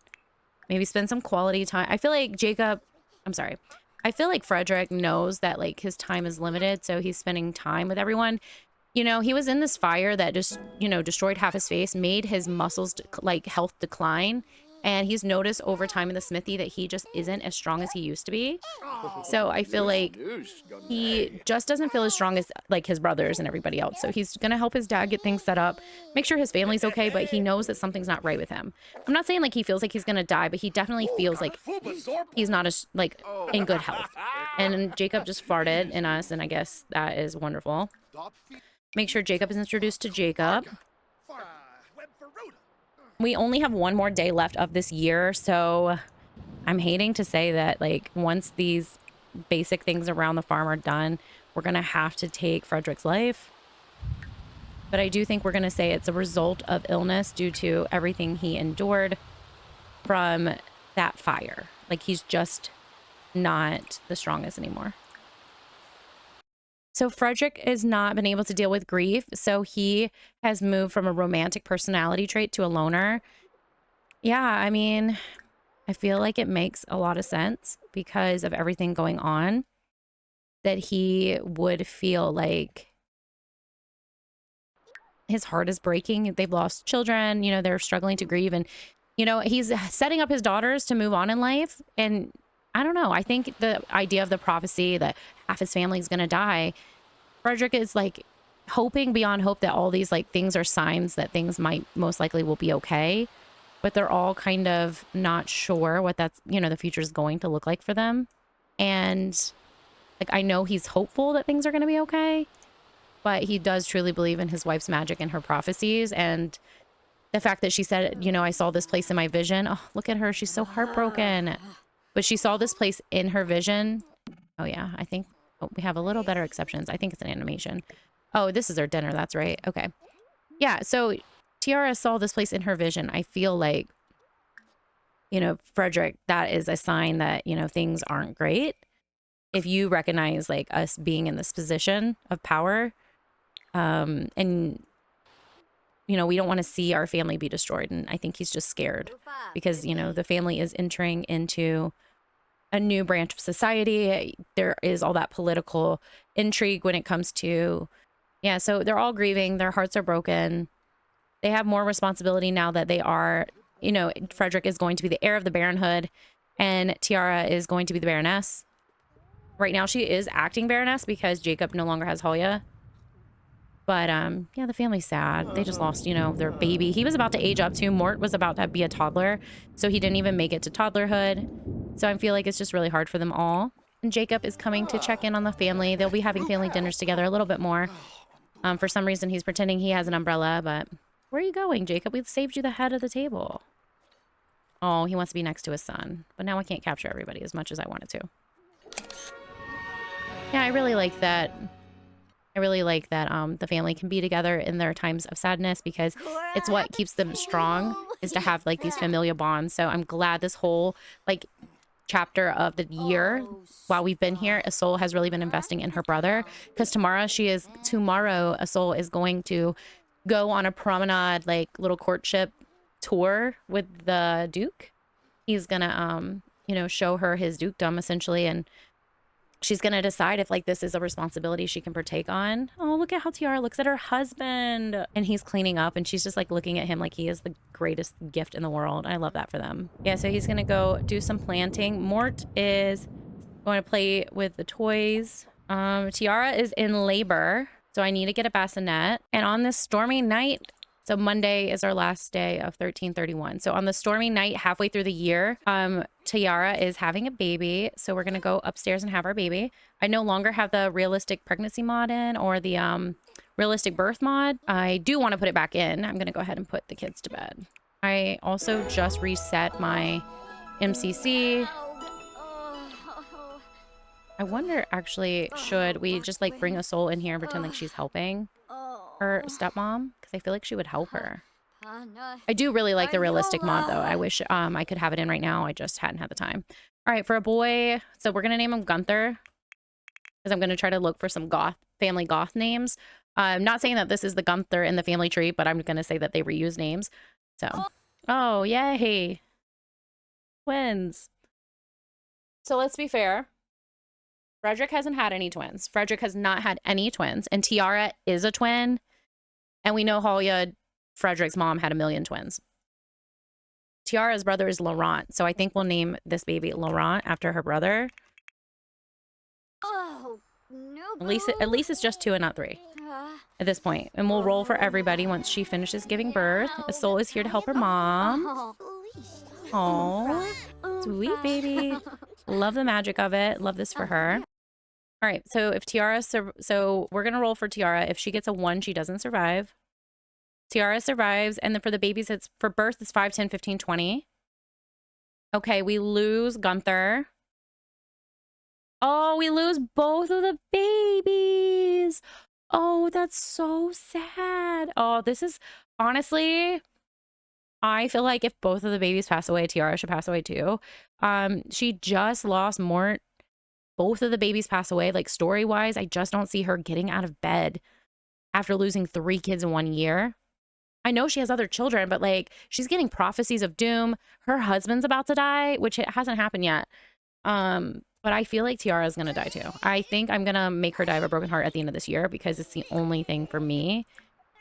Speaker 1: Maybe spend some quality time. I feel like I feel like Frederick knows that, like, his time is limited, so he's spending time with everyone. You know, he was in this fire that just, you know, destroyed half his face, made his muscles, like, health decline. And he's noticed over time in the smithy that he just isn't as strong as he used to be. So I feel like he just doesn't feel as strong as, like, his brothers and everybody else. So he's going to help his dad get things set up, make sure his family's okay, but he knows that something's not right with him. I'm not saying, like, he feels like he's going to die, but he definitely feels like he's not, as, like, in good health. And Jacob just farted in us, and I guess that is wonderful. Make sure Jacob is introduced to Jacob. We only have one more day left of this year, so I'm hating to say that, like, once these basic things around the farm are done, we're going to have to take Frederick's life. But I do think we're going to say it's a result of illness due to everything he endured from that fire. Like, he's just not the strongest anymore. So Frederick has not been able to deal with grief, so he has moved from a romantic personality trait to a loner. Yeah, I mean, I feel like it makes a lot of sense because of everything going on, that he would feel like his heart is breaking. They've lost children, you know, they're struggling to grieve, and, you know, he's setting up his daughters to move on in life. And I don't know, I think the idea of the prophecy that half his family is going to die, Frederick is, like, hoping beyond hope that all these, like, things are signs that things might most likely will be okay. but they're all kind of not sure what that's, you know, the future is going to look like for them. And like, I know he's hopeful that things are going to be okay, but he does truly believe in his wife's magic and her prophecies. And the fact that she said, you know, I saw this place in my vision. Oh, look at her. She's so heartbroken. But she saw this place in her vision. Oh, yeah. I think we have a little better exceptions. I think it's an animation. Oh, this is our dinner. That's right. Okay. Yeah. So Tiara saw this place in her vision. I feel like, you know, Frederick, that is a sign that, you know, things aren't great. If you recognize like us being in this position of power, and you know, we don't want to see our family be destroyed. And I think he's just scared because, you know, the family is entering into a new branch of society. There is all that political intrigue when it comes to, yeah, so they're all grieving. Their hearts are broken. They have more responsibility now that they are, you know, Frederick is going to be the heir of the Baronhood and Tiara is going to be the Baroness. Right now she is acting Baroness because Jacob no longer has Hoya. But, yeah, the family's sad. They just lost, you know, their baby. He was about to age up too. Mort was about to be a toddler, so he didn't even make it to toddlerhood. So I feel like it's just really hard for them all. And Jacob is coming to check in on the family. They'll be having family dinners together a little bit more. For some reason, he's pretending he has an umbrella, but where are you going, Jacob? We saved you the head of the table. Oh, he wants to be next to his son. But now I can't capture everybody as much as I wanted to. Yeah, I really like that. I really like that the family can be together in their times of sadness because it's what keeps them strong is to have like these familial bonds. So I'm glad this whole like chapter of the year while we've been here, Isolde has really been investing in her brother because tomorrow Isolde is going to go on a promenade, like little courtship tour with the Duke. He's gonna you know, show her his dukedom essentially, and she's gonna decide if like this is a responsibility she can partake on. Oh, look at how Tiara looks at her husband and he's cleaning up and she's just like looking at him like he is the greatest gift in the world. I love that for them. Yeah, so he's gonna go do some planting. Mort is going to play with the toys. Tiara is in labor, so I need to get a bassinet. And on this stormy night, so Monday is our last day of 1331. So on the stormy night, halfway through the year, Tiara is having a baby. So we're going to go upstairs and have our baby. I no longer have the realistic pregnancy mod in or the realistic birth mod. I do want to put it back in. I'm going to go ahead and put the kids to bed. I also just reset my MCC. I wonder, actually, should we just like bring a soul in here and pretend like she's helping her stepmom? Because I feel like she would help her. I do really like the realistic mod, though. I wish I could have it in right now. I just hadn't had the time. All right, for a boy, so we're going to name him Gunther. Because I'm going to try to look for some family goth names. I'm not saying that this is the Gunther in the family tree, but I'm going to say that they reuse names. So, oh, yay. Twins. So let's be fair. Frederick hasn't had any twins. Frederick has not had any twins. And Tiara is a twin. And we know Hoya, Frederick's mom, had a million twins. Tiara's brother is Laurent. So I think we'll name this baby Laurent after her brother.
Speaker 2: Oh, no.
Speaker 1: At least it's just 2 and not 3 at this point. And we'll roll for everybody once she finishes giving birth. Isolde is here to help her mom. Oh, sweet baby. Love the magic of it. Love this for her. All right, so if Tiara, so we're going to roll for Tiara. If she gets a 1, she doesn't survive. Tiara survives, and then for the babies, it's for birth, it's 5, 10, 15, 20. Okay, we lose Gunther. Oh, we lose both of the babies. Oh, that's so sad. Oh, this is, honestly, I feel like if both of the babies pass away, Tiara should pass away too. She just lost Mort. Both of the babies pass away. Like, story-wise, I just don't see her getting out of bed after losing 3 kids in 1 year. I know she has other children, but, like, she's getting prophecies of doom. Her husband's about to die, which it hasn't happened yet. But I feel like Tiara's gonna die, too. I think I'm gonna make her die of a broken heart at the end of this year because it's the only thing for me,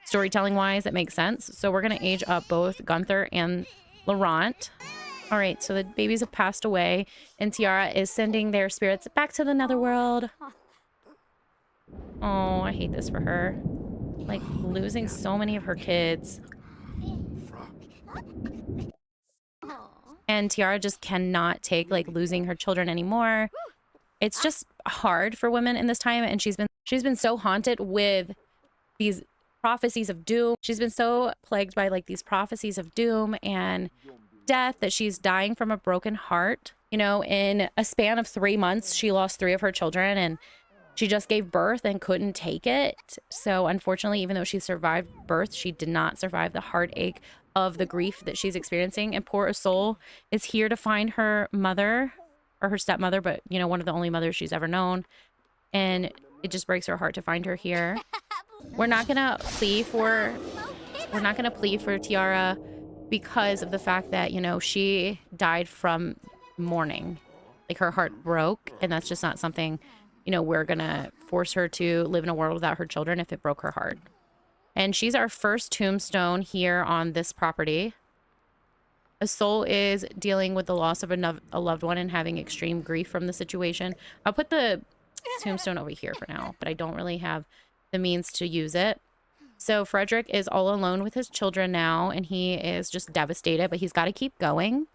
Speaker 1: storytelling-wise, that makes sense. So we're gonna age up both Gunther and Laurent. All right, so the babies have passed away, and Tiara is sending their spirits back to the netherworld. Oh, I hate this for her. Like, losing so many of her kids. And Tiara just cannot take like losing her children anymore. It's just hard for women in this time, and she's been so haunted with these prophecies of doom. She's been so plagued by like these prophecies of doom and death that she's dying from a broken heart. You know, in a span of 3 months, she lost 3 of her children, and she just gave birth and couldn't take it. So unfortunately, even though she survived birth, she did not survive the heartache of the grief that she's experiencing. And poor Isolde is here to find her mother, or her stepmother, but you know, one of the only mothers she's ever known. And it just breaks her heart to find her here. We're not gonna plea for Tiara because of the fact that, you know, she died from mourning. Like, her heart broke, and that's just not something, you know, we're gonna force her to live in a world without her children if it broke her heart. And she's our first tombstone here on this property. A soul is dealing with the loss of a loved one and having extreme grief from the situation. I'll put the tombstone over here for now, but I don't really have the means to use it. So Frederick is all alone with his children now, and he is just devastated, but he's got to keep going.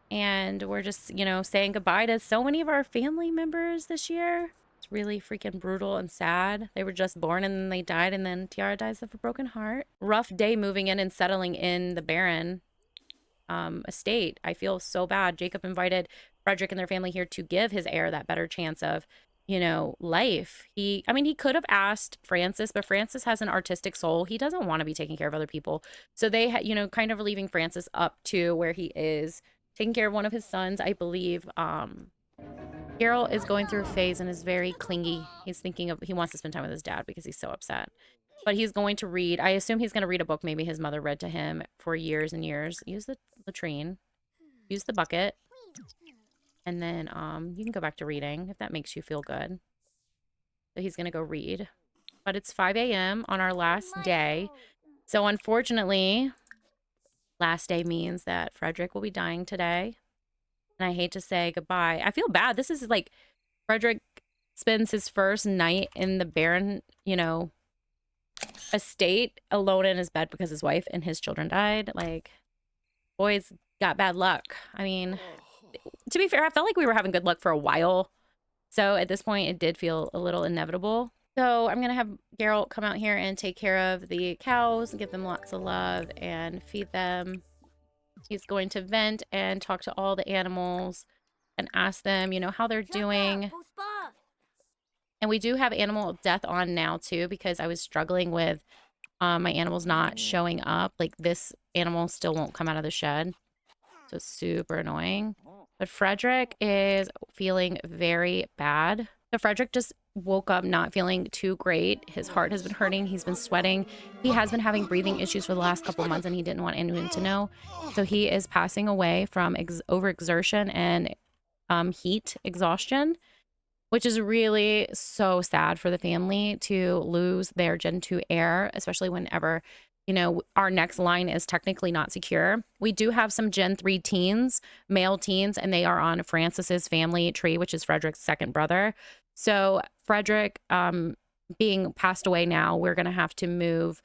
Speaker 1: And we're just, you know, saying goodbye to so many of our family members this year. It's really freaking brutal and sad. They were just born and then they died, and then Tiara dies of a broken heart. Rough day moving in and settling in the Barron estate. I feel so bad. Jacob invited Frederick and their family here to give his heir that better chance of, you know, life. I mean, he could have asked Francis, but Francis has an artistic soul. He doesn't want to be taking care of other people. So they, you know, kind of leaving Francis up to where he is, taking care of one of his sons, I believe. Geralt is going through a phase and is very clingy. He wants to spend time with his dad because he's so upset. But he's going to read. I assume he's going to read a book maybe his mother read to him for years and years. Use the latrine. Use the bucket. And then you can go back to reading if that makes you feel good. So he's going to go read. But it's 5 a.m. on our last day. So unfortunately, last day means that Frederick will be dying today. And I hate to say goodbye. I feel bad. This is like Frederick spends his first night in the Barron, you know, estate alone in his bed because his wife and his children died. Like, boys got bad luck. I mean, to be fair, I felt like we were having good luck for a while. So at this point, it did feel a little inevitable. So I'm going to have Geralt come out here and take care of the cows, give them lots of love, and feed them. He's going to vent and talk to all the animals and ask them, you know, how they're doing. And we do have animal death on now, too, because I was struggling with my animals not showing up. Like, this animal still won't come out of the shed. So it's super annoying. But Frederick is feeling very bad. So Frederick just woke up not feeling too great. His heart has been hurting. He's been sweating. He has been having breathing issues for the last couple months, and he didn't want anyone to know. So he is passing away from overexertion and heat exhaustion, which is really so sad for the family to lose their Gen 2 heir, especially whenever, you know, our next line is technically not secure. We do have some Gen 3 teens, male teens, and they are on Francis's family tree, which is Frederick's second brother. So Frederick being passed away now, we're going to have to move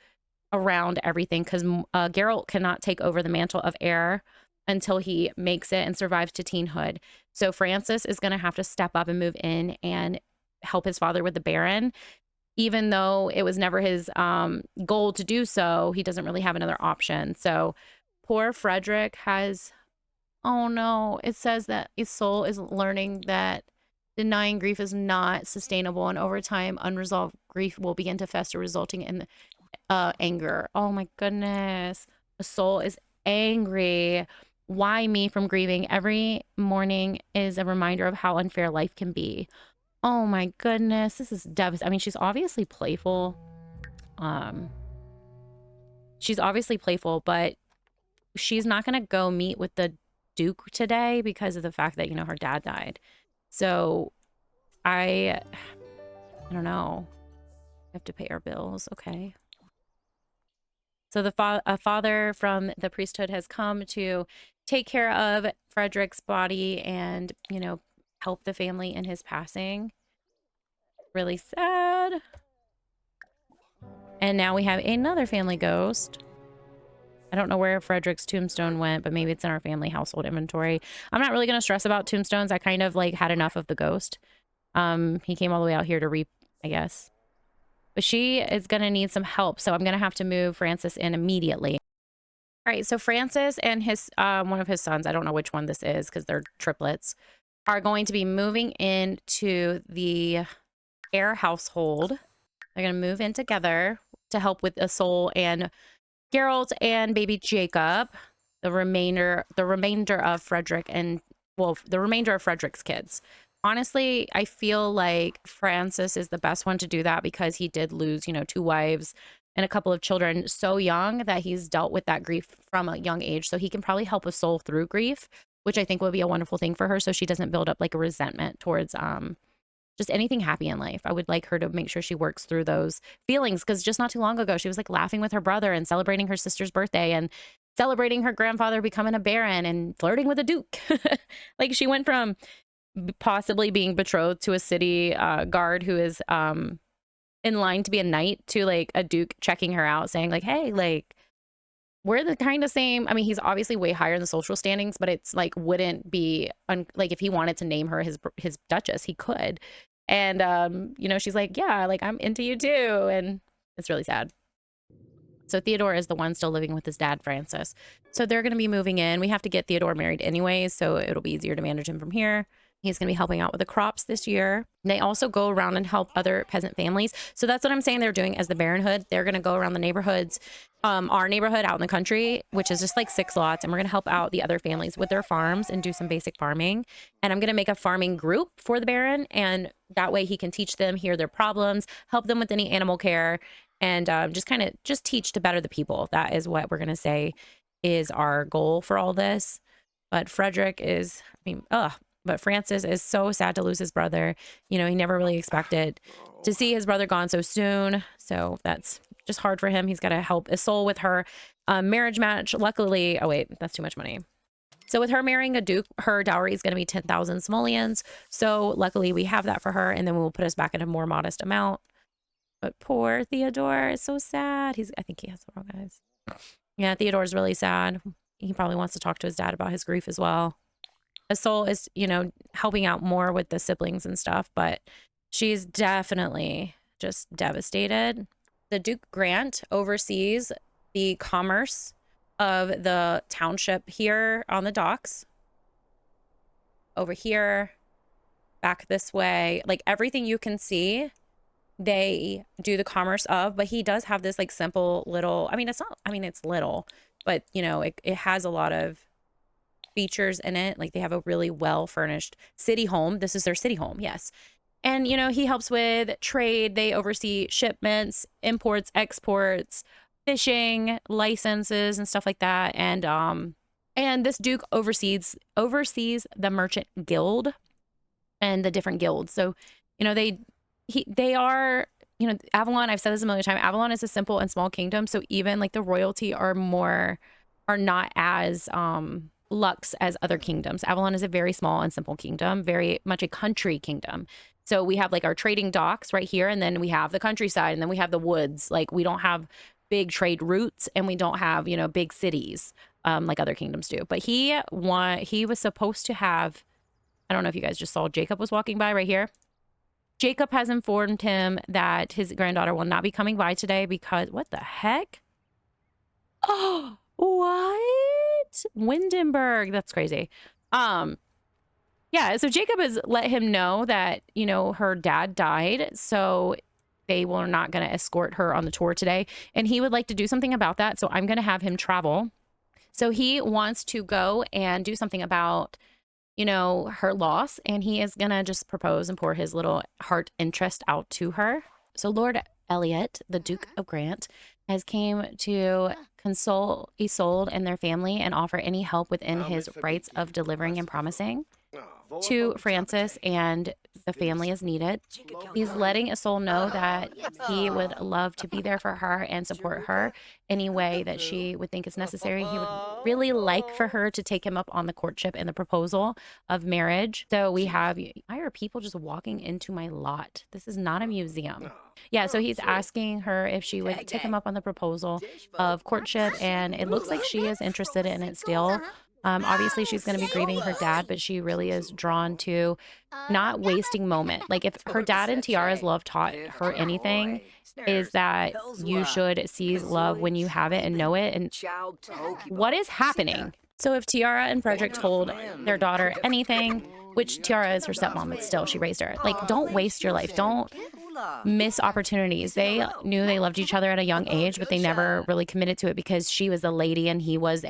Speaker 1: around everything because Geralt cannot take over the mantle of heir until he makes it and survives to teenhood. So Francis is going to have to step up and move in and help his father with the Baron. Even though it was never his goal to do so, he doesn't really have another option. So poor Frederick has, oh no, it says that his soul is learning that denying grief is not sustainable, and over time, unresolved grief will begin to fester, resulting in anger. Oh my goodness. The soul is angry. Why me from grieving? Every morning is a reminder of how unfair life can be. Oh my goodness, this is devastating. I mean, she's obviously playful. But she's not gonna go meet with the Duke today because of the fact that, you know, her dad died. So I don't know. I have to pay our bills. Okay. So the father from the priesthood has come to take care of Frederick's body and, you know, help the family in his passing. Really sad. And now we have another family ghost. I don't know where Frederick's tombstone went, but maybe it's in our family household inventory. I'm not really going to stress about tombstones. I kind of like had enough of the ghost. He came all the way out here to reap, I guess. But she is going to need some help, so I'm going to have to move Francis in immediately. All right, so Francis and his one of his sons, I don't know which one this is because they're triplets, are going to be moving into the heir household. They're going to move in together to help with Isolde and Geralt and baby Jacob, the remainder of Frederick and, well, the remainder of Frederick's kids. Honestly, I feel like Francis is the best one to do that because he did lose, you know, 2 wives and a couple of children so young that he's dealt with that grief from a young age. So he can probably help Isolde through grief, which I think will be a wonderful thing for her so she doesn't build up like a resentment towards just anything happy in life. I would like her to make sure she works through those feelings because just not too long ago, she was like laughing with her brother and celebrating her sister's birthday and celebrating her grandfather becoming a baron and flirting with a duke. Like she went from possibly being betrothed to a city guard who is in line to be a knight to like a duke checking her out saying like, hey, like we're the kind of same. I mean, he's obviously way higher in the social standings, but it's like wouldn't be like if he wanted to name her his duchess, he could. And you know, she's like, yeah, like I'm into you too, and it's really sad. So Theodore is the one still living with his dad, Francis. So they're going to be moving in. We have to get Theodore married anyways, so it'll be easier to manage him from here. He's going to be helping out with the crops this year. They also go around and help other peasant families. So that's what I'm saying they're doing as the Baronhood. They're going to go around the neighborhoods, our neighborhood out in the country, which is just like 6 lots. And we're going to help out the other families with their farms and do some basic farming. And I'm going to make a farming group for the Baron. And that way he can teach them, hear their problems, help them with any animal care, and just teach to better the people. That is what we're going to say is our goal for all this. But Frederick is, but Francis is so sad to lose his brother. You know, he never really expected to see his brother gone so soon. So that's just hard for him. He's got to help Isolde with her marriage match. Luckily, oh wait, that's too much money. So with her marrying a duke, her dowry is going to be 10,000 simoleons. So luckily we have that for her. And then we'll put us back at a more modest amount. But poor Theodore is so sad. I think he has the wrong eyes. Yeah, Theodore's really sad. He probably wants to talk to his dad about his grief as well. Isolde is, you know, helping out more with the siblings and stuff, but she's definitely just devastated. The Duke Grant oversees the commerce of the township here on the docks. Over here, back this way, like everything you can see, they do the commerce of, but he does have this like simple little, it's little, but you know, it has a lot of features in it. Like they have a really well furnished city home. This is their city home. Yes. And, you know, he helps with trade. They oversee shipments, imports, exports, fishing, licenses and stuff like that. And this Duke oversees the merchant guild and the different guilds. So, you know, they are, you know, Avalon, I've said this a million times, Avalon is a simple and small kingdom. So even like the royalty are not as luxe as other kingdoms. Avalon is a very small and simple kingdom, very much a country kingdom. So we have like our trading docks right here, and then we have the countryside, and then we have the woods. Like we don't have big trade routes, and we don't have, you know, big cities like other kingdoms do. But he was supposed to have, I don't know if you guys just saw, Jacob was walking by right here. Jacob has informed him that his granddaughter will not be coming by today because, what the heck? Oh, what? Windenburg. That's crazy. Yeah, so Jacob has let him know that, you know, her dad died, so they were not going to escort her on the tour today, and he would like to do something about that, so I'm going to have him travel. So he wants to go and do something about, you know, her loss, and he is going to just propose and pour his little heart interest out to her. So Lord Elliot, the Duke of Grant, has came to console Isolde and their family and offer any help within his rights of delivering and promising. to Francis, and the family is needed. He's letting Isolde know that he would love to be there for her and support her any way that she would think is necessary. He would really like for her to take him up on the courtship and the proposal of marriage. So we have, why are people just walking into my lot? This is not a museum. Yeah, so he's asking her if she would take him up on the proposal of courtship, and it looks like she is interested in it still. Obviously, she's going to be grieving her dad, but she really is drawn to not wasting moment. Like, if her dad and Tiara's love taught her anything, is that you should seize love when you have it and know it. And what is happening? So if Tiara and Frederick told their daughter anything, which Tiara is her stepmom, but still she raised her, like, don't waste your life. Don't miss opportunities. They knew they loved each other at a young age, but they never really committed to it because she was a lady and he was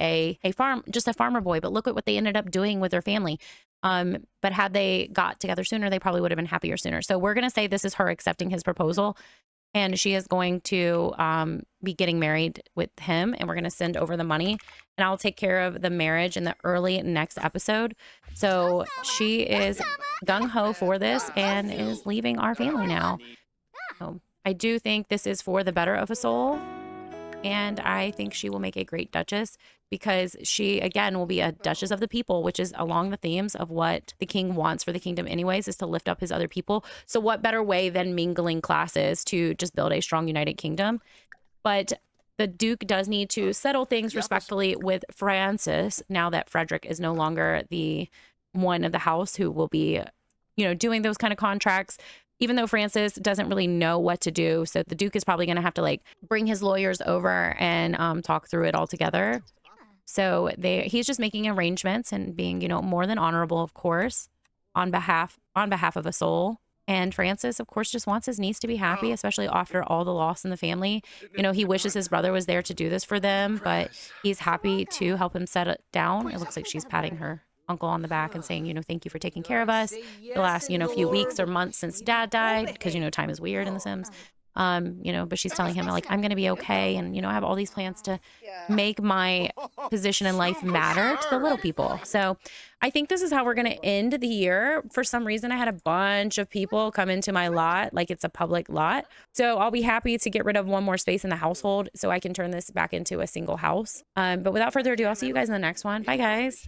Speaker 1: just a farmer boy. But look at what they ended up doing with their family. But had they got together sooner, they probably would have been happier sooner. So we're going to say this is her accepting his proposal, and she is going to be getting married with him, and we're going to send over the money, and I'll take care of the marriage in the early next episode. So she is gung-ho for this and is leaving our family now. So I do think this is for the better of Isolde, and I think she will make a great duchess because she, again, will be a duchess of the people, which is along the themes of what the king wants for the kingdom anyways, is to lift up his other people. So what better way than mingling classes to just build a strong, united kingdom? But the Duke does need to settle things respectfully with Francis now that Frederick is no longer the one of the house who will be, doing those kind of contracts, even though Francis doesn't really know what to do. So the Duke is probably going to have to, like, bring his lawyers over and talk through it all together. So he's just making arrangements and being, more than honorable, of course, on behalf of Isolde. And Francis, of course, just wants his niece to be happy, especially after all the loss in the family. He wishes his brother was there to do this for them, but he's happy to help him set it down. It looks like she's patting her uncle on the back and saying, thank you for taking care of us the last, few weeks or months since dad died, because, time is weird in The Sims. But she's telling him, like, I'm going to be okay. And, I have all these plans to make my position in life matter to the little people. So I think this is how we're going to end the year. For some reason, I had a bunch of people come into my lot, like it's a public lot. So I'll be happy to get rid of one more space in the household so I can turn this back into a single house. But without further ado, I'll see you guys in the next one. Bye, guys.